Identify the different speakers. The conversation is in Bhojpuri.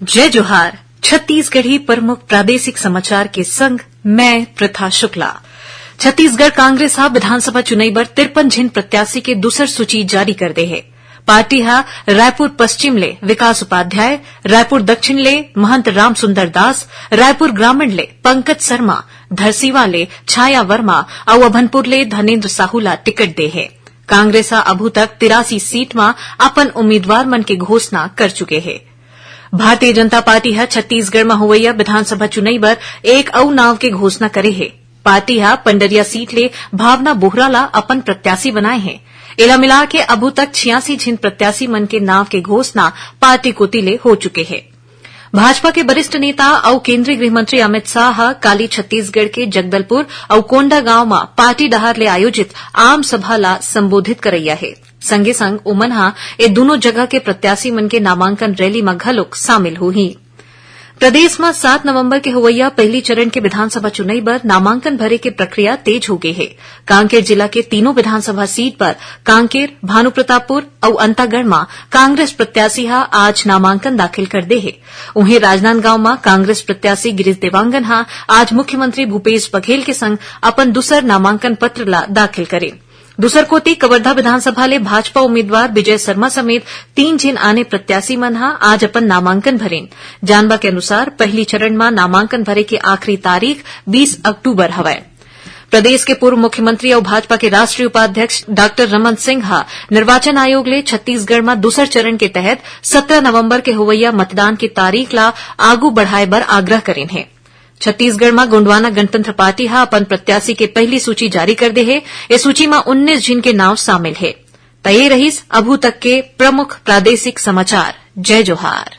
Speaker 1: जय जोहार। छत्तीसगढ़ी प्रमुख प्रादेशिक समाचार के संग मैं प्रथा शुक्ला। छत्तीसगढ़ कांग्रेस हा विधानसभा चुनाई बर 53 झिन प्रत्याशी के दूसर सूची जारी कर दे है। पार्टी हा रायपुर पश्चिम ले विकास उपाध्याय, रायपुर दक्षिण ले महंत राम सुंदर दास, रायपुर ग्रामीण ले पंकज शर्मा, धरसीवा ले छाया वर्मा और अभनपुर ले धनेन्द्र साहू ला टिकट दे है। कांग्रेस हा अभू तक 83 सीट में अपन उम्मीदवार मन के घोषणा कर चुके है। भारतीय जनता पार्टी हा छत्तीसगढ़ में होवैया विधानसभा चुनाई बर एक अउ नाव के घोषणा करे है। पार्टी हा पंडरिया सीट ले भावना बोहरा ला अपन प्रत्याशी बनाए है। एला मिला के अभू तक 86 झिन प्रत्याशी मन के नाव के घोषणा पार्टी कोती ले हो चुके है। भाजपा के वरिष्ठ नेता और केंद्रीय गृहमंत्री अमित शाह काली छत्तीसगढ़ के जगदलपुर और कोंडा गांव में पार्टी डहार ले आयोजित आम सभा ला संबोधित करैया है। संगे संग ओमन हा ए दोनों जगह के प्रत्याशी मन के नामांकन रैली में घलोक शामिल होही। प्रदेश में 7 नवंबर के होवैया पहली चरण के विधानसभा चुनाई बर नामांकन भरे के प्रक्रिया तेज हो गई है। कांकेर जिला के तीनों विधानसभा सीट पर कांकेर, भानुप्रतापपुर और अंतागढ़ में कांग्रेस प्रत्याशी हा आज नामांकन दाखिल कर दे है। वहीं राजनांदगांव में कांग्रेस प्रत्याशी गिरीश देवांगन हा आज मुख्यमंत्री भूपेश बघेल के संग अपन दूसर नामांकन पत्र ला दाखिल करे। दूसर कोती कवर्धा विधानसभा ले भाजपा उम्मीदवार विजय शर्मा समेत 3 झिन आने प्रत्याशी मन हा आज अपन नामांकन भरेन। जानबा के अनुसार पहली चरण में नामांकन भरे की आखिरी तारीख 20 अक्टूबर हवय। प्रदेश के पूर्व मुख्यमंत्री और भाजपा के राष्ट्रीय उपाध्यक्ष डॉ रमन सिंह हा निर्वाचन आयोग ले छत्तीसगढ़ में दूसर चरण के तहत 17 नवंबर के होवैया मतदान की तारीख ला आगू बढ़ाए बर आग्रह करेन है। छत्तीसगढ़ में गोंडवाना गणतंत्र पार्टी हा अपन प्रत्याशी के पहली सूची जारी कर दे है। इस सूची में 19 झिन के नाव शामिल है। तय रहीस अभू तक के प्रमुख प्रादेशिक समाचार। जय जोहार।